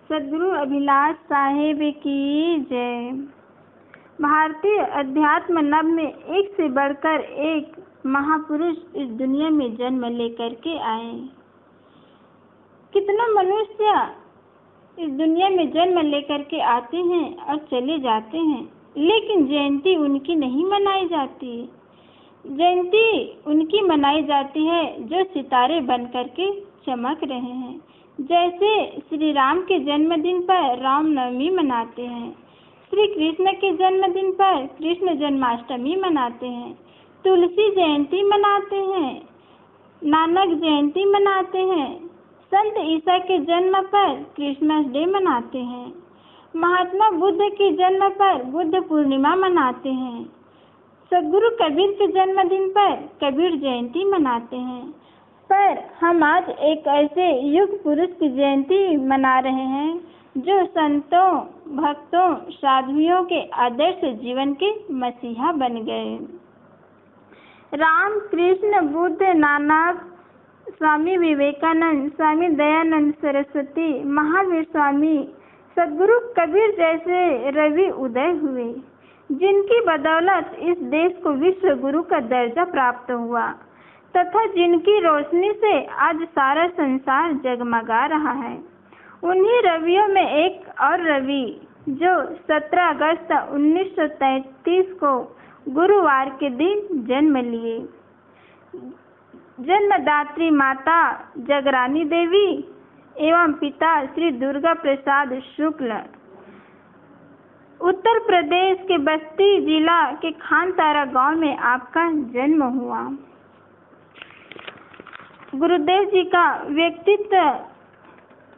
सद्गुरु अभिलाष साहेब की जय। भारतीय अध्यात्म नभ में एक से बढ़कर एक महापुरुष इस दुनिया में जन्म लेकर के आए। कितने मनुष्य इस दुनिया में जन्म लेकर के आते हैं और चले जाते हैं, लेकिन जयंती उनकी नहीं मनाई जाती। जयंती उनकी मनाई जाती है जो सितारे बन करके चमक रहे हैं। जैसे श्री राम के जन्मदिन पर रामनवमी मनाते हैं, श्री कृष्ण के जन्मदिन पर कृष्ण जन्माष्टमी मनाते हैं, तुलसी जयंती मनाते हैं, नानक जयंती मनाते हैं, संत ईसा के जन्म पर क्रिसमस डे मनाते हैं, महात्मा बुद्ध के जन्म पर बुद्ध पूर्णिमा मनाते हैं, सद्गुरु कबीर के जन्मदिन पर कबीर जयंती मनाते हैं। पर हम आज एक ऐसे युग पुरुष की जयंती मना रहे हैं जो संतों, भक्तों, साधुओं के आदर्श जीवन के मसीहा बन गए। राम, कृष्ण, बुद्ध, नानक, स्वामी विवेकानंद, स्वामी दयानंद सरस्वती, महावीर स्वामी, सद्गुरु कबीर जैसे रवि उदय हुए, जिनकी बदौलत इस देश को विश्व गुरु का दर्जा प्राप्त हुआ तथा जिनकी रोशनी से आज सारा संसार जगमगा रहा है। उन्हीं रवियों में एक और रवि जो 17 अगस्त 1933 को गुरुवार के दिन जन्म लिए। जन्मदात्री माता जगरानी देवी एवं पिता श्री दुर्गा प्रसाद शुक्ल। उत्तर प्रदेश के बस्ती जिला के खानतारा गांव में आपका जन्म हुआ। गुरुदेव जी का व्यक्तित्व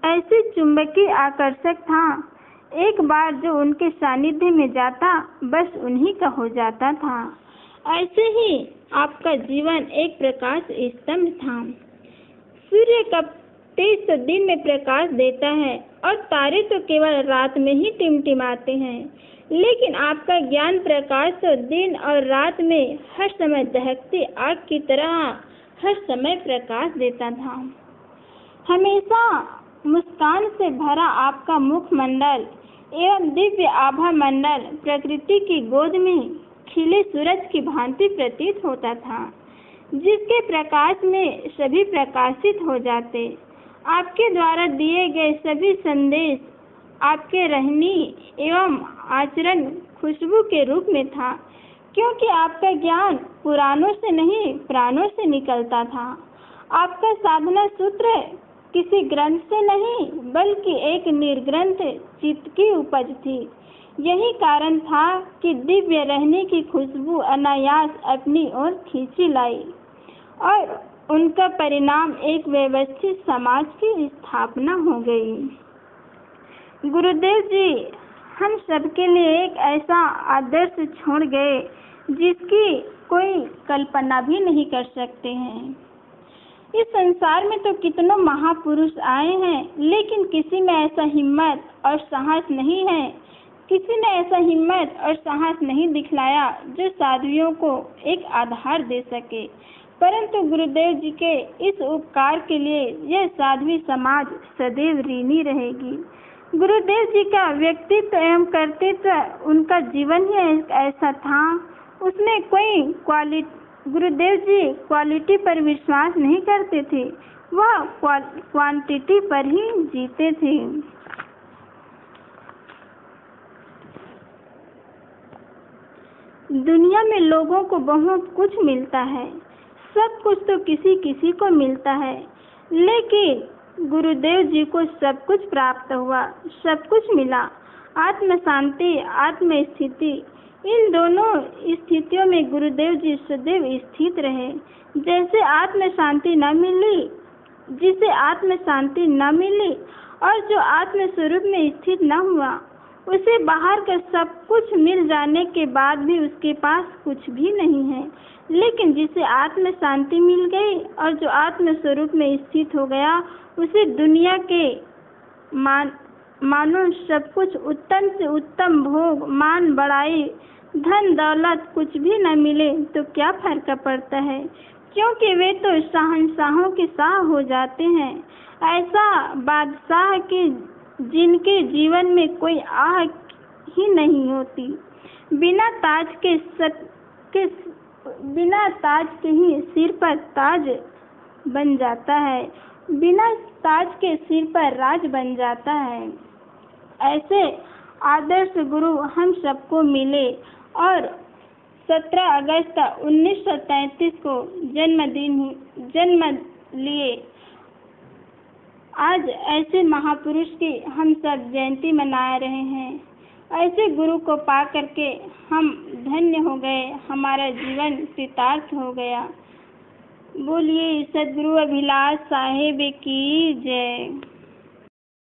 ऐसे चुंबकीय आकर्षक था, एक बार जो उनके सानिध्य में जाता बस उन्हीं का हो जाता था। ऐसे ही आपका जीवन एक प्रकाश स्तंभ था। सूर्य का तेज तो दिन में प्रकाश देता है और तारे तो केवल रात में ही टिमटिमाते हैं, लेकिन आपका ज्ञान प्रकाश तो दिन और रात में हर समय दहकती आग की तरह हर समय प्रकाश देता था। हमेशा मुस्कान से भरा आपका मुखमंडल एवं दिव्य आभा मंडल प्रकृति की गोद में खिले सूरज की भांति प्रतीत होता था, जिसके प्रकाश में सभी प्रकाशित हो जाते। आपके द्वारा दिए गए सभी संदेश आपके रहनी एवं आचरण खुशबू के रूप में था, क्योंकि आपका ज्ञान पुराणों से नहीं प्राणों से निकलता था। आपका साधना सूत्र किसी ग्रंथ से नहीं बल्कि एक निर्ग्रंथ चित्त की उपज थी। यही कारण था कि दिव्य रहने की खुशबू अनायास अपनी ओर खींची लाई और उनका परिणाम एक व्यवस्थित समाज की स्थापना हो गई। गुरुदेव जी हम सबके लिए एक ऐसा आदर्श छोड़ गए जिसकी कोई कल्पना भी नहीं कर सकते हैं। इस संसार में तो कितनों महापुरुष आए हैं, लेकिन किसी में ऐसा हिम्मत और साहस नहीं है, किसी ने ऐसा हिम्मत और साहस नहीं दिखलाया जो साधुओं को एक आधार दे सके। परंतु गुरुदेव जी के इस उपकार के लिए यह साध्वी समाज सदैव ऋणी रहेगी। गुरुदेव जी का व्यक्तित्व एवं कर्तृत्व, उनका जीवन ही एक ऐसा था, उसमें कोई गुरुदेव जी क्वालिटी पर विश्वास नहीं करते थे, वह क्वांटिटी पर ही जीते थे। दुनिया में लोगों को बहुत कुछ मिलता है, सब कुछ तो किसी किसी को मिलता है, लेकिन गुरुदेव जी को सब कुछ प्राप्त हुआ, सब कुछ मिला। आत्म शांति, आत्म स्थिति, इन दोनों स्थितियों में गुरुदेव जी सदैव स्थित रहे। जैसे आत्म शांति न मिली, जिसे आत्म शांति न मिली और जो आत्म स्वरूप में स्थित न हुआ, उसे बाहर का सब कुछ मिल जाने के बाद भी उसके पास कुछ भी नहीं है। लेकिन जिसे आत्म शांति मिल गई और जो आत्म स्वरूप में स्थित हो गया, उसे दुनिया के मानो सब कुछ, उत्तम से उत्तम भोग, मान बढ़ाई, धन दौलत कुछ भी न मिले तो क्या फर्क पड़ता है, क्योंकि वे तो शहंशाहों के शाह हो जाते हैं। ऐसा बादशाह की जिनके जीवन में कोई आह ही नहीं होती। बिना ताज के ही सिर पर ताज बन जाता है, बिना ताज के सिर पर राज बन जाता है। ऐसे आदर्श गुरु हम सबको मिले और 17 अगस्त 1933 को जन्म लिए। आज ऐसे महापुरुष की हम सब जयंती मना रहे हैं। ऐसे गुरु को पा करके हम धन्य हो गए, हमारा जीवन कृतार्थ हो गया। बोलिए सद्गुरु अभिलाष साहेब की जय।